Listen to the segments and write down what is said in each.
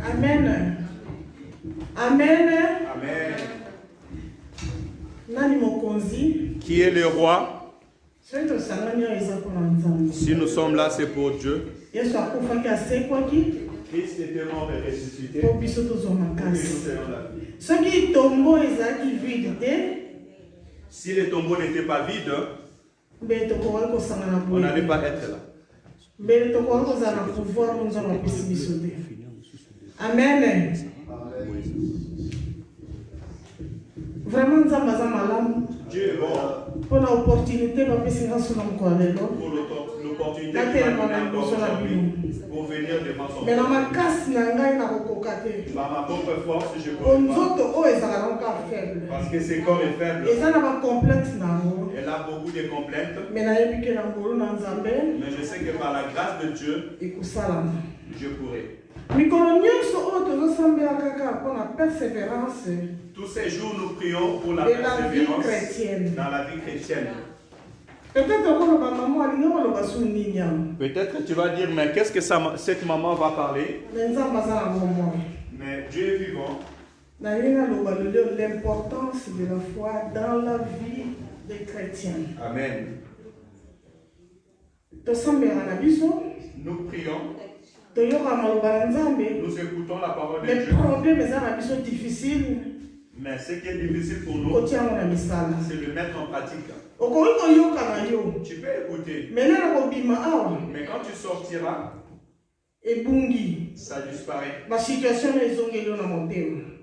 Amen. Amen. Amen. Nani mokonzi? Qui est le roi? Si nous sommes là, c'est pour Dieu. Christ était mort et ressuscité. Pour nous si les tombeaux n'étaient pas vides, on n'allait pas être là. Amen. Vraiment, Dieu est bon. Pour l'opportunité, pour l'opportunité pour venir devant son mais dans ma Père. casse, Par ma propre force, je peux pas. Parce que ce corps est faible. Elle a beaucoup de complexes. Mais je sais que par la grâce de Dieu, je pourrai. Tous ces jours, nous prions pour la persévérance dans la vie chrétienne. Peut-être que tu vas dire, mais qu'est-ce que cette maman va parler? Mais Dieu est vivant. L'importance de la foi dans la vie des chrétiens. Amen. Nous prions. Nous écoutons la parole de Dieu. Les problèmes sont difficiles. Mais ce qui est difficile pour nous, c'est de le mettre en pratique. Tu peux écouter. Mais quand tu sortiras, ça disparaît.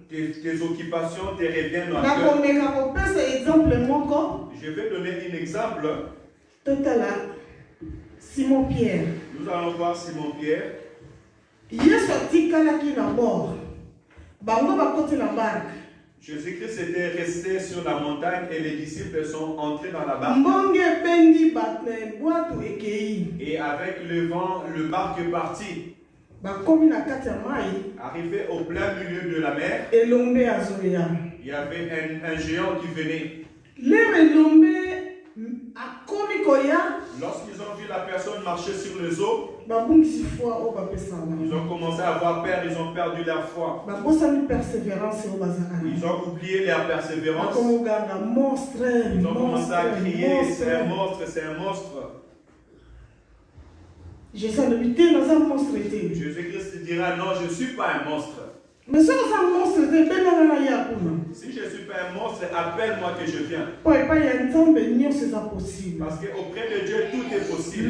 Tes occupations te reviennent dans le cœur. Je vais donner un exemple. Simon Pierre. Nous allons voir Simon Pierre. Jésus-Christ était resté sur la montagne et les disciples sont entrés dans la barque. Et avec le vent, le barque est parti. Arrivé au plein milieu de la mer, il y avait un géant qui venait. Lorsqu'ils ont vu la personne marcher sur les eaux, ils ont commencé à avoir peur, ils ont perdu leur foi. Ils ont oublié leur persévérance. Ils ont commencé à crier, c'est un monstre, c'est un monstre. Jésus-Christ dira, non, je ne suis pas un monstre. Mais si je ne suis pas un monstre, appelle-moi que je viens. Parce qu'auprès de Dieu, tout est possible.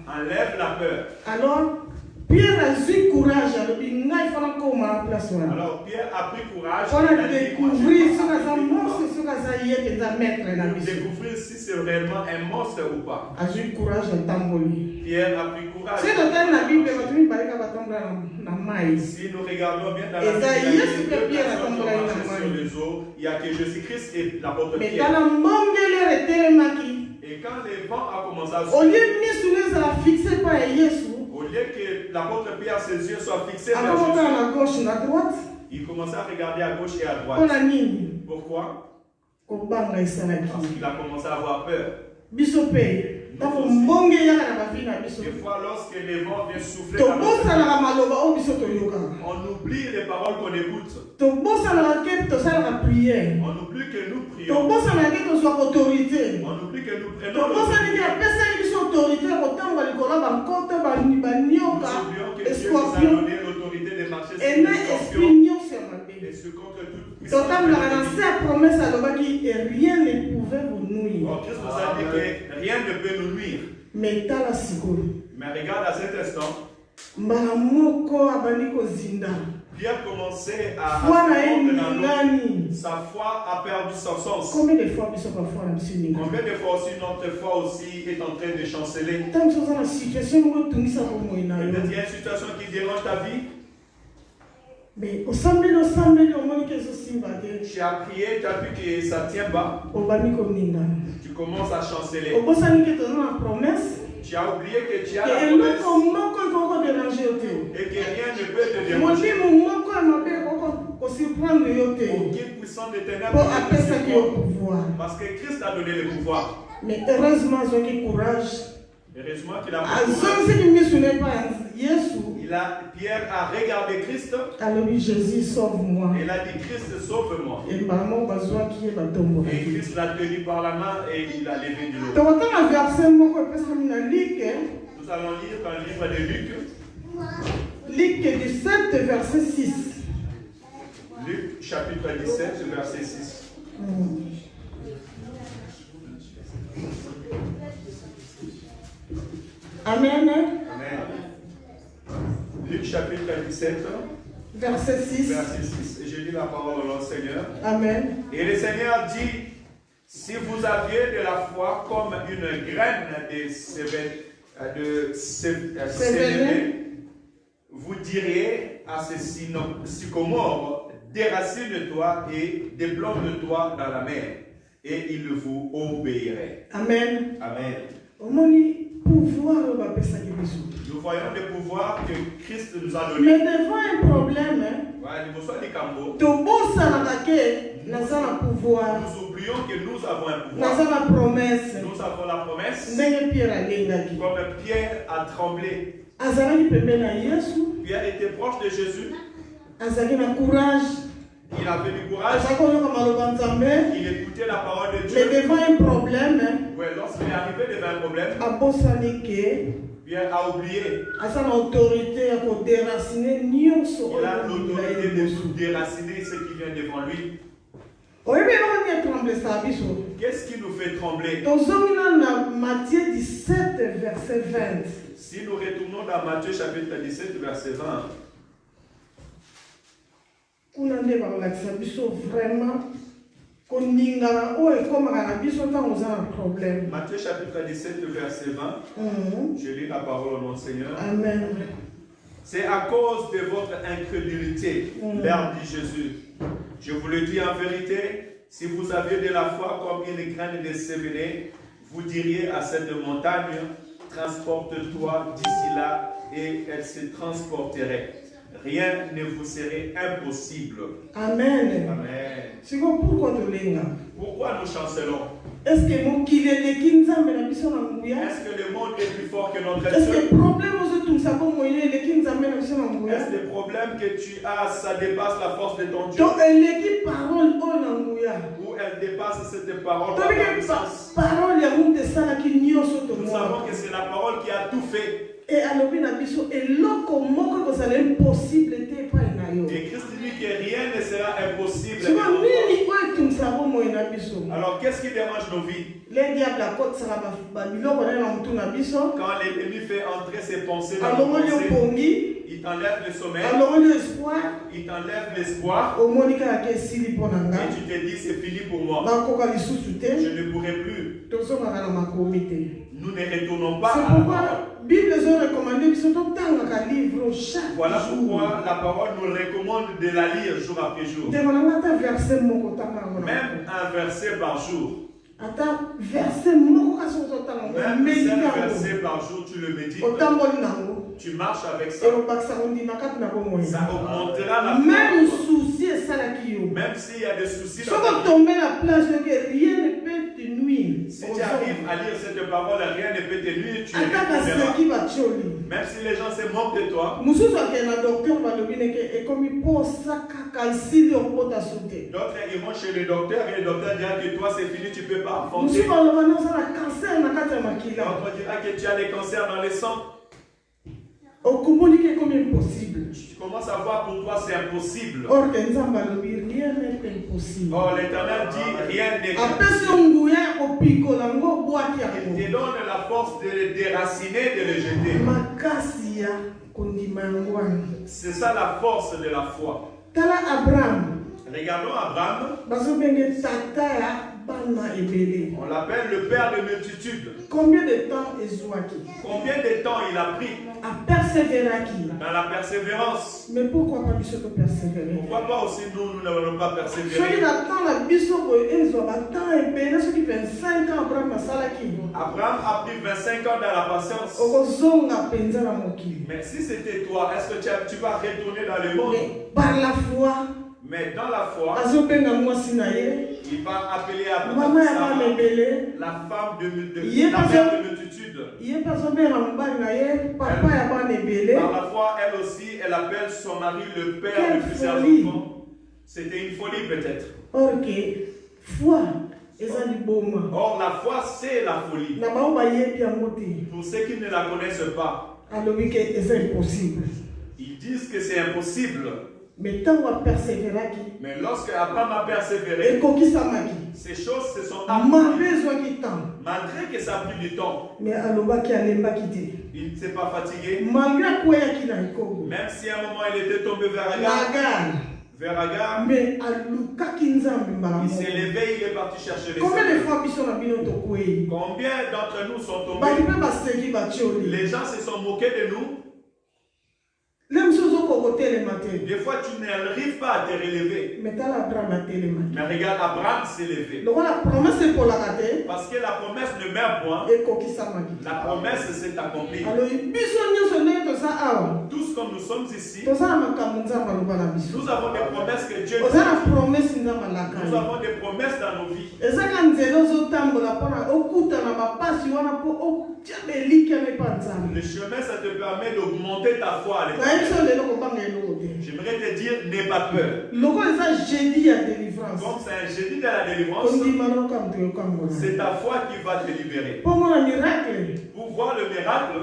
Enlève la peur. Alors, Pierre a pris courage. Pour découvrir si c'est réellement un monstre ou pas. Pierre a pris courage. Si nous regardons bien dans la Bible, il y a deux personnes qui ont marché sur les eaux. Il y a que Jésus-Christ et l'apôtre Pierre. Et quand les vents ont commencé à souffler, au lieu que l'apôtre Pierre, ses yeux soient fixés vers Jésus, il commençait à regarder à gauche et à droite. Pourquoi? Parce qu'il a commencé à avoir peur. Des fois, lorsque les vents viennent souffler, on oublie les paroles qu'on écoute. On oublie que nous prions. On oublie que nous prenons l'autorité de marcher sur les scorpions et ce contre toute puissance. Rien ne pouvait vous nuire. Christ nous a dit que rien ne peut nous nuire. Mais regarde à cet instant, Pierre commençait à sa foi a perdu son sens. Combien de fois aussi notre foi aussi est en train de chanceler? Il y a une situation qui dérange ta vie. Mais tu as prié, tu as vu que ça ne tient pas. Tu commences à chanceler. Tu as oublié que tu as la promesse et que rien ne peut te déranger. Aucune puissance de ténèbres ne peut te pouvoir. Parce que Christ a donné le pouvoir. Mais heureusement, j'ai eu courage. Heureusement qu'il a Pierre a regardé Christ. Alors Jésus, sauve-moi. Il a dit Christ, sauve-moi. Et Christ l'a tenu par la main et il l'a levé de l'eau. Nous allons lire dans le livre de Luc. Luc 17, verset 6. Luc chapitre 17, verset 6. Amen. Amen. Luc chapitre 17, verset 6. Verset 6. Et je lis la parole de notre Seigneur. Amen. Et le Seigneur dit, si vous aviez de la foi comme une graine de sénévé, vous diriez à ce sycomore, déracine-toi et déplante-toi dans la mer, et il vous obéirait. Amen. Amen. Pouvoir, nous voyons le pouvoir que Christ nous a donné. Mais devant un problème, nous oublions que nous avons un pouvoir. Nous avons la promesse. Comme Pierre a tremblé. Pierre était proche de Jésus. Il avait du courage. Il écoutait la parole de Dieu. Mais devant un problème, lorsqu'il est arrivé devant un problème, Pierre a oublié. Il a l'autorité de déraciner ce qui vient devant lui. Qu'est-ce qui nous fait trembler? Matthieu 17, verset 20. Si nous retournons dans Matthieu chapitre 17, verset 20. Vraiment Matthieu chapitre 17, verset 20. Je lis la parole au nom du Seigneur. Amen. C'est à cause de votre incrédulité, Père dit Jésus. Je vous le dis en vérité, si vous aviez de la foi comme une graine de sénévé, vous diriez à cette montagne, transporte-toi d'ici là, et elle se transporterait. Rien ne vous serait impossible. Amen. Amen. Pourquoi nous chancelons? Est-ce que le monde est plus fort que notre Dieu? Est-ce que le problème que tu as, ça dépasse la force de ton Dieu? Ou elle dépasse cette parole? Nous savons que c'est la parole qui a tout fait. Et alors, et Christ dit que rien ne sera impossible. Alors qu'est-ce qui dérange nos vies? Quand l'ennemi fait entrer ses pensées dans nos pensées, il t'enlève le sommeil, il t'enlève l'espoir, et tu te dis c'est fini pour moi, je ne pourrai plus. Nous ne retournons pas à la parole. Voilà pourquoi la parole nous recommande de la lire jour après jour. Même un verset par jour. Même un verset par jour, tu le médites. Tu marches avec ça. Ça augmentera la foi. Même souci, même s'il y a des soucis dans ta vie. Si tu arrives à lire cette parole, rien ne peut te nuire, tu es même si les gens se moquent de toi. D'autres iront chez le docteur et le docteur dira que toi c'est fini, tu ne peux pas affronter. D'autres dira que tu as des cancers dans le sang. Tu commences à voir pour toi c'est impossible. Or l'Éternel dit rien n'est impossible. Il te donne la force de le déraciner, de le jeter. C'est ça la force de la foi. Regardons Abraham. On l'appelle le père de multitudes. Combien de temps il a pris Dans la persévérance. Mais pourquoi pas persévérer? Pourquoi pas aussi nous n'allons pas persévérer? Abraham a pris 25 ans dans la patience. Mais si c'était toi, est-ce que tu vas retourner dans le monde? Par la foi. Mais dans la foi, il va appeler à la femme de multitude. Par la foi, elle aussi, elle appelle son mari le père de plusieurs enfants. C'était une folie peut-être. Or, la foi, c'est la folie. Pour ceux qui ne la connaissent pas, ils disent que c'est impossible. Mais lorsque Abraham a persévéré, ces choses se sont accomplies. Malgré que ça a pris du temps, il ne s'est pas fatigué. Même si à un moment il était tombé vers Agar, il s'est levé, il est parti chercher les Seigneurs. Combien d'entre nous sont tombés? Les gens se sont moqués de nous. Des fois, tu n'arrives pas à te relever. Mais regarde, Abraham s'est levé. Parce que la promesse ne meurt point. La promesse s'est accomplie. Tous comme nous sommes ici, nous avons des promesses que Dieu nous dit. Nous avons des promesses dans nos vies. Le chemin, ça te permet d'augmenter ta foi à l'éternel. J'aimerais te dire, n'aie pas peur. Comme c'est un jeudi de la délivrance, c'est ta foi qui va te libérer. Pour voir le miracle,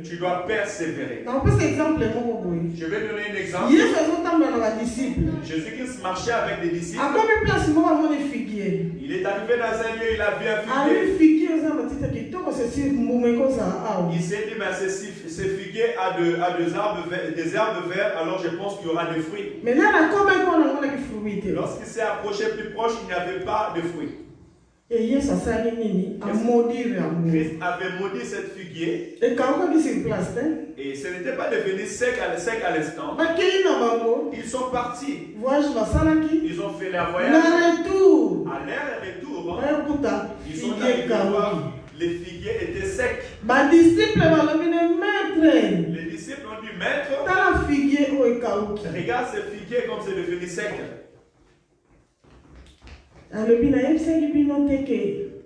tu dois persévérer. Je vais donner un exemple. Jésus-Christ marchait avec des disciples. Il est arrivé dans un lieu, il a vu un figuier. Il s'est dit, ce figuier a des herbes vertes, alors je pense qu'il y aura des fruits. Lorsqu'il s'est approché plus proche, il n'y avait pas de fruits. Christ avait maudit cette figuier. Et ce n'était pas devenu sec à l'instant. Ils sont partis. Ils ont fait leur voyage. À l'air et retour, ils sont allés voir. Les figuiers étaient secs. Les disciples ont dit, maître, regarde ce figuier comme c'est devenu sec.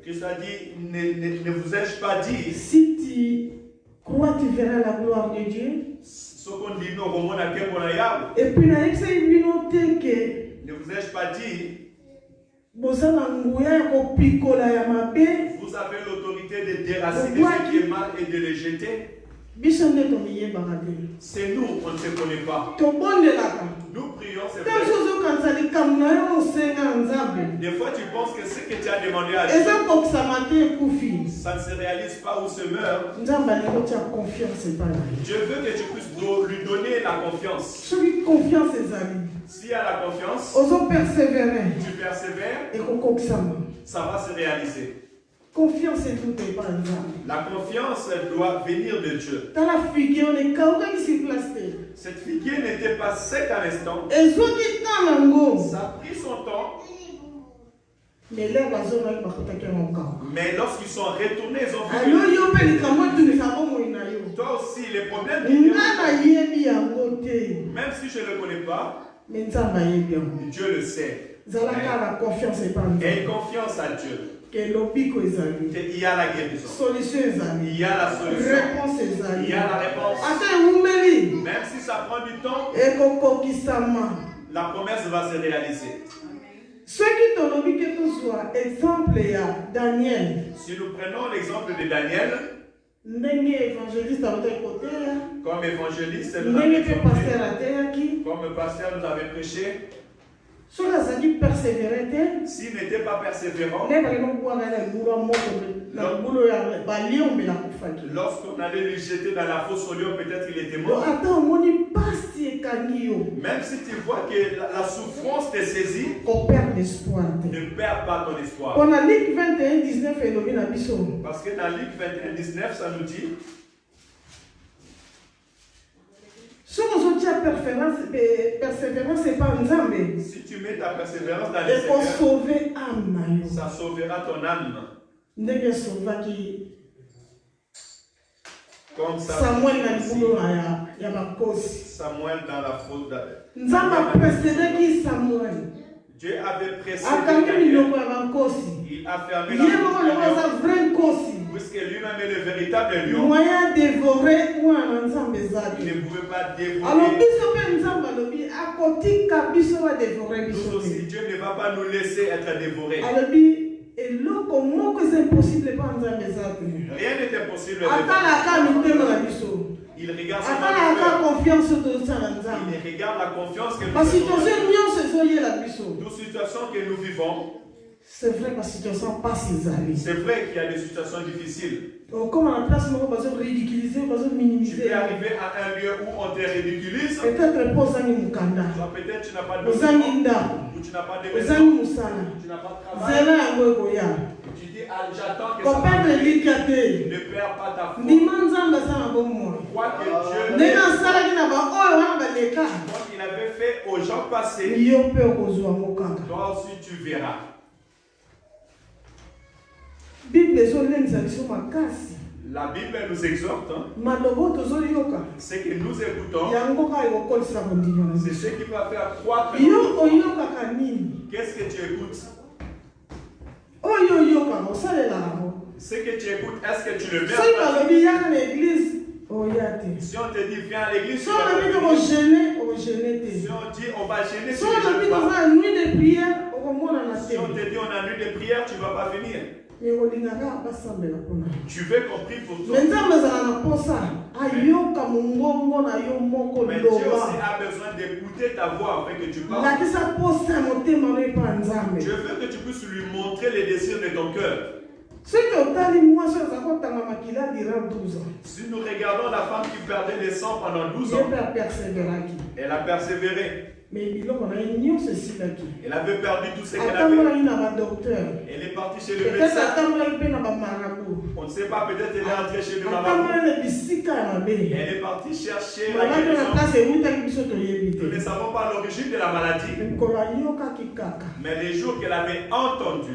Christ a dit, ne vous ai-je pas dit? Si tu crois, tu verras la gloire de Dieu. Et puis, ne vous ai-je pas dit? Vous avez l'autorité de déraciner ce qui est mal et de les jeter. C'est nous, on ne se connaît pas. Nous prions, c'est vrai. Des fois, tu penses que ce que tu as demandé à Dieu, ça ne se réalise pas ou se meurt. Dieu veut que tu puisses lui donner la confiance. S'il y a la confiance, tu persévères, ça va se réaliser. La confiance doit venir de Dieu. Cette figuier n'était pas sec à l'instant. Ça a pris son temps. Mais lorsqu'ils sont retournés, ils ont vu. Toi aussi, les problèmes même si je ne le connais pas, Dieu le sait. Aie confiance à Dieu. Il y a la guérison. Il y a la solution. Il y a la réponse. Même si ça prend du temps, la promesse va se réaliser. Si nous prenons l'exemple de Daniel, comme évangéliste, comme pasteur nous avait prêché, s'il n'était pas persévérant, lorsqu'on allait lui jeter dans la fosse au lion, peut-être il était mort. Même si tu vois que la souffrance te saisit, ne perds pas ton espoir. Parce que dans Luc 21, 19, ça nous dit, persévérance, c'est pas nzambe. Si tu mets ta persévérance dans Et le pour Seigneur, sauver âme, ça sauvera ton âme. ndenge sauvaki Comme ça, Samuel na libulo ya bakosi. Samuel dans la faute. Nzambe aprécédaki Samuel. Dieu avait précédé Akangi Daniel. miloko ya bakosi. Il a fermé Ye la moko bouche loko du aza lion, vrai nkosi. puisque lui-même est le véritable lion. Moyen dévorer mwana nzambe Il ezaki. ne pouvait pas Alors dévorer. biso mpe nzambe alobi akotika biso badévore Nous biso aussi, te. Dieu ne va pas nous laisser être dévorés. Alobi eloko moko eza impossible mpa nzambe eza te. Rien n'est impossible. de Atalaka Dieu. mitema na biso. Il regarde son Atalaka cœur. confiance tozosala nzambe. Il regarde la confiance que nous basituation avons. nyonso ezoyela biso. Nos situations que nous vivons, C'est vrai basituation mpasi ezali. c'est vrai qu'il y a des situations difficiles. Comme à la place moko bazoridiculize Tu bazominimize. peux arriver à un lieu où on te ridiculise. Peut-être mpo ozangi mokanda, Soit peut-être tu n'as pas de ozangi maison, ndako, ou tu n'as pas de ozangi maison, mosala, tu n'as pas de travail. nzela yango ekoya. Tu dis, ah, j'attends que ça kopendre m'arrive. elikya te. Ne perds pas ta foi. ndima nzambe aza na bomoi. Crois que Dieu, ndenge asalaki na baoyo wana baleka, comme il avait fait aux gens passés, yo mpe okozwa ngo kaka. toi aussi tu verras. Bible ezolendisa biso makasi. La Bible nous exhorte, hein, malobo tozolioka ce que nous écoutons, yango kaka ekokolisa kondima na c'est biso. ce qui va faire croître. yo oyokaka nini? Qu'est-ce que tu écoutes? oyo oyokaka osalelaka ngo. Ce que tu écoutes, est-ce que tu le mets soki en pratique? balobi yaka na église oya te. Si on te dit viens à l'église, tu soki vas olobi pas venir. tokogene okogene te. Si on dit on va gêner, tu soki ne olobi gênes pas. toza na nuit de prière okomonana Si te. on te dit on a nuit de prière, tu ne vas pas venir. me olingaka basambela mpona Tu veux qu'on prie pour toi. me nzambe ezala na posa ayoka mongongo na yo moko Mais Dieu aussi loba a besoin d'écouter ta voix afin que tu parles. lakisa posa ya motema no epa nzambe. Je veux que tu puisses lui montrer les désirs de ton cœur. soki otali mwasi oza kotanga makila dira 12 ans Si nous regardons la femme qui perdait le sang pendant 12 ye ans, mpe aperseveraki elle a persévéré. me biloko na ye nyonso esilaki. Elle avait perdu tout ce qu'elle avait. atambolaki na badokteur, Elle est partie chez le peut-être médecin. atambolaki mpe na bamarabu, On ne sait pas, peut-être elle est entrée chez le marabout. atambolaki na bisika ya mabe. Elle est partie chercher la maladi na guérison. place ewutaki biso toyebi Nous ne te. savons pas l'origine de la maladie. mikolo ayokaki kaka Mais les jours qu'elle avait entendu,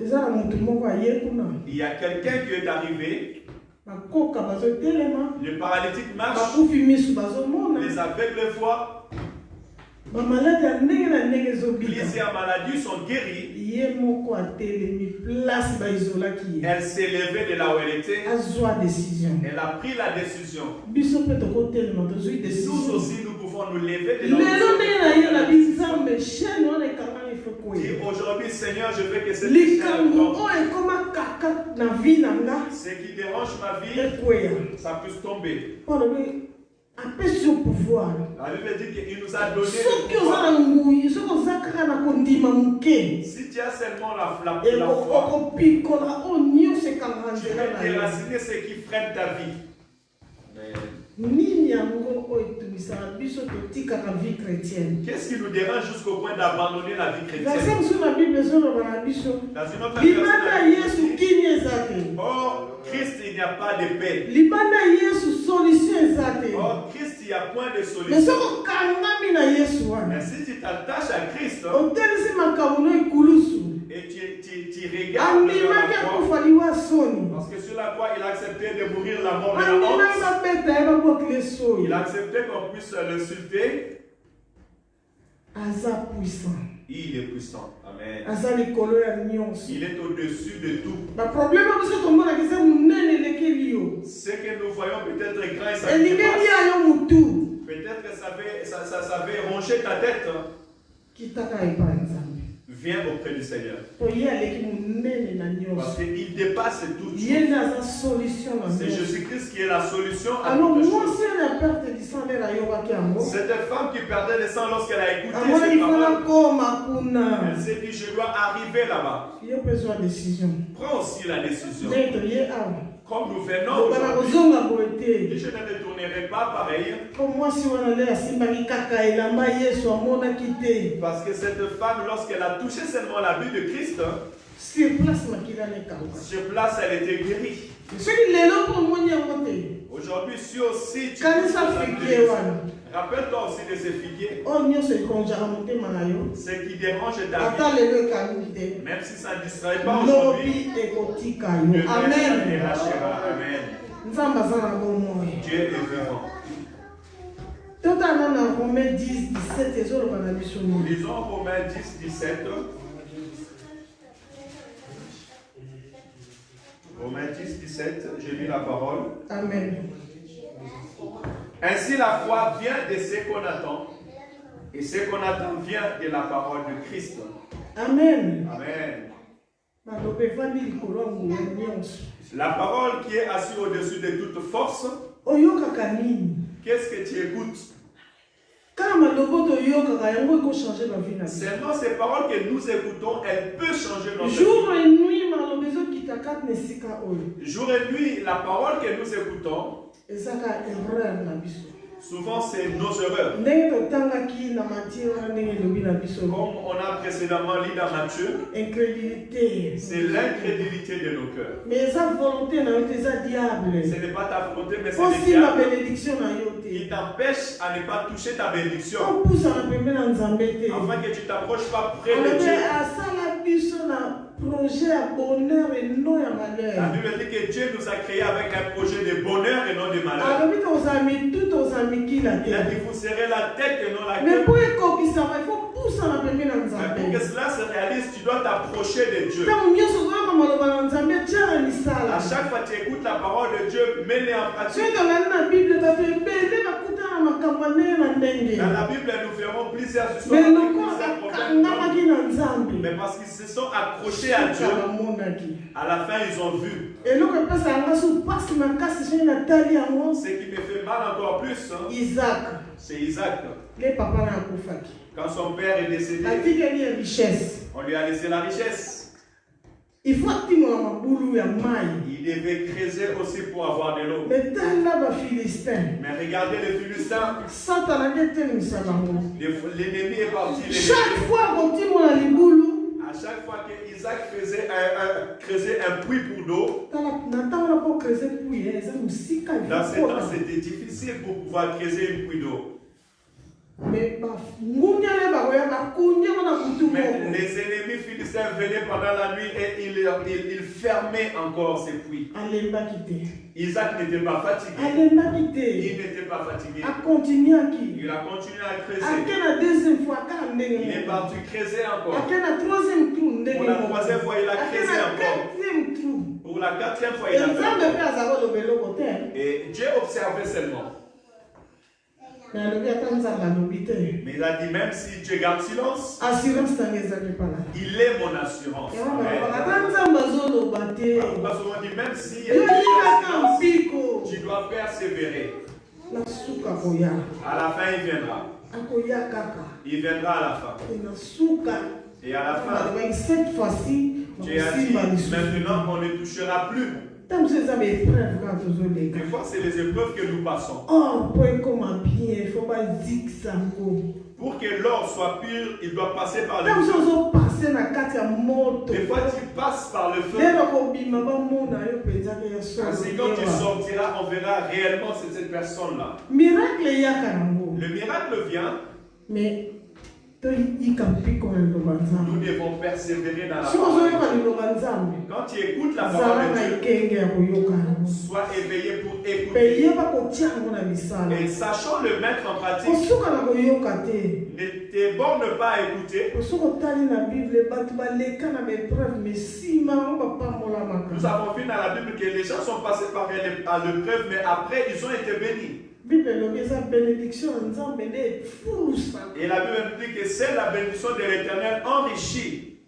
eza na motu moko aye kuna il y a quelqu'un qui est arrivé. bakoka bazotelema, Le paralytique marche, bakufi misu bazomona, les aveugles voient, bamaladi ya ndenge na ndenge ezobika. plusieurs maladies sont guéries. ye moko atelemi place baizolaki ye Elle s'est levée de là où elle était. azwa décision. Elle a pris la décision. biso mpe tokotelema tozwi Nous décision. aussi, nous pouvons nous lever de là où lelo nous ndenge na ye na binzambe chaine wana ekangani sommes. efo Dis koye aujourd'hui, Seigneur, je veux que cette likambo chaîne, oyo ekoma kaka na vi na nga ce qui dérange ma vie, ekweya ça puisse tomber. mpo alobi apesi yo pouvoir. La Bible dit qu'il nous a donné soki le oza pouvoir. na ngui soki oza kaka na kondima moke Si tu as seulement la foi, okopikola oyo nyonso ekanga tu nzela peux na yo. déraciner ce qui freine ta vie. nini yango oyo etumisaka biso totikaka vie chrétienne? Qu'est-ce qui nous dérange jusqu'au point d'abandonner la vie verset chrétienne? mosusu na bible ezoloba na biso Dans une autre libanda ya version, yesu kini eza te. Or, Christ, il n'y a pas de paix. libanda ya yesu solution eza te. Or, Christ, il n'y a point de me solution. soki okangami na yesu Mais wana si tu t'attaches à Christ otelisi makambo no ekulusu et tu regardes vers andimaki la croix, akufa liwa soni parce que sur la croix, il a accepté de mourir la mort de la andimaki honte. babeta ye babokile soyi. Il a accepté qu'on puisse l'insulter. aza puissant, Il est puissant. Amen. aza likolo ya nyonso. Il est au-dessus de tout. baproblème oyo biso tomonaka eza monene elekeli yo, Ce que nous voyons peut-être grand et ça elingeli dépasse. ya yo mutu Peut-être que ça avait rongé ta tête. kitaka epai nzambe Viens auprès du Seigneur. po ye aleki monene na Parce nyonso. qu'il dépasse tout. ye nde aza solution na C'est nyonso. Jésus-Christ qui est la solution à alors toutes mwasi choses. oyo ya perte du sang ndenge ayokaki yango Cette femme qui perdait le sang lorsqu'elle a écouté amonaki ces mpona paroles, koma kuna elle s'est dit, je dois arriver là-bas. yo mpe zwa décision Prends aussi la décision. ndenge toye awa Comme nous venons lokana aujourd'hui, kozonga boye te. je ne retournerai pas pareil. po mwasi wana nde asimbaki kaka elamba yesu amonaki te Parce que cette femme, lorsqu'elle a touché seulement la vue de Christ, sur place makila nekauka. sur place, elle était guérie. soki lelo mpo omoni yango te Aujourd'hui, si aussi tu rappelle-toi aussi de ces figuiers. Ce qui dérange David, même si ça ne distrait pas aujourd'hui, Dieu dérachera. Amen. Dieu est vivant. Lisons Romains 10, 17. Romains 10, 17, j'ai lu la parole. Amen. Ainsi la foi vient de ce qu'on attend, et ce qu'on attend vient de la parole de Christ. Amen. Amen. La parole qui est assise au-dessus de toute force, qu'est-ce que tu écoutes? Seulement ces paroles que nous écoutons, elles peuvent changer notre vie. Jour et nuit, la parole que nous écoutons, souvent c'est nos erreurs. Comme on a précédemment lu dans Matthieu, c'est l'incrédulité de nos cœurs. Ce n'est pas ta volonté, mais c'est le diable qui t'empêche à ne pas toucher ta bénédiction. Afin que tu ne t'approches pas près de Dieu. La Bible dit que Dieu nous a créés avec un projet de bonheur et non de malheur. Il a dit vous serez la tête et non la queue. Mais pour que cela se réalise, tu dois t'approcher de Dieu. À chaque fois que tu écoutes la parole de Dieu, mets-les en pratique. Dans la Bible, nous verrons plusieurs histoires. Mais parce qu'ils se sont accrochés à Dieu, à la fin ils ont vu. Ce qui me fait mal encore plus, c'est Isaac. Quand son père est décédé, on lui a laissé la richesse. Il devait creuser aussi pour avoir de l'eau. Mais regardez les Philistins. L'ennemi est parti. À chaque fois qu'Isaac creusait un puits pour l'eau, dans ces temps c'était difficile pour pouvoir creuser un puits d'eau. Mais les ennemis philistins venaient pendant la nuit et ils fermaient encore ces puits. Isaac n'était pas fatigué. Il n'était pas fatigué. Il a continué à creuser. Il est parti creuser encore. Pour la troisième fois, il a creusé encore. Pour la quatrième fois, il a fait. Et Dieu observait seulement. Mais il a dit même si Dieu garde silence, il est mon assurance. Parce qu'on dit même si tu dois persévérer. À la fin il viendra. Il viendra à la fin. Et à la fin, cette fois-ci, Dieu a dit maintenant on ne touchera plus. Des fois, c'est les épreuves que nous passons. Pour que l'or soit pur, il doit passer par le feu. Des fois, tu passes par le feu. Ainsi, quand tu sortiras, on verra réellement cette personne-là. Le miracle vient. Mais nous devons persévérer dans la parole. Quand tu écoutes la parole de Dieu, sois éveillé pour écouter. Et sachant le mettre en pratique, ne te borne pas à écouter. Nous avons vu dans la Bible que les gens sont passés par l'épreuve, mais après ils ont été bénis. Et la Bible dit que c'est la bénédiction de l'Éternel enrichie.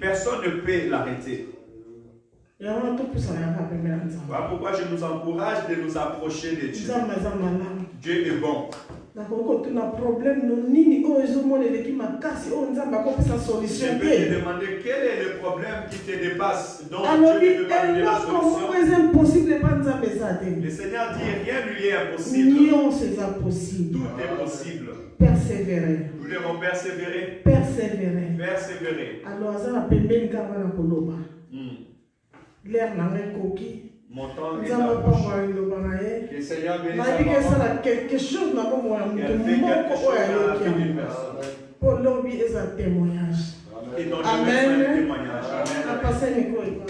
Personne ne peut l'arrêter. Voilà pourquoi je nous encourage de nous approcher de Dieu. Dieu est bon. Je peux te demander quel est le problème qui te dépasse, dont Dieu ne peut pas donner la solution. Le Seigneur dit rien ne lui est impossible. Tout est possible. Persévérer. Nous devons persévérer. Alors, mon temps enfant et la bouche. Que le Seigneur bénisse sa maman. quelque chose n'a pas moi. Elle fait quelque chose dans la vie d'une personne. Pour l'objet est un témoignage. Et donc, Amen. le témoignage. Amen.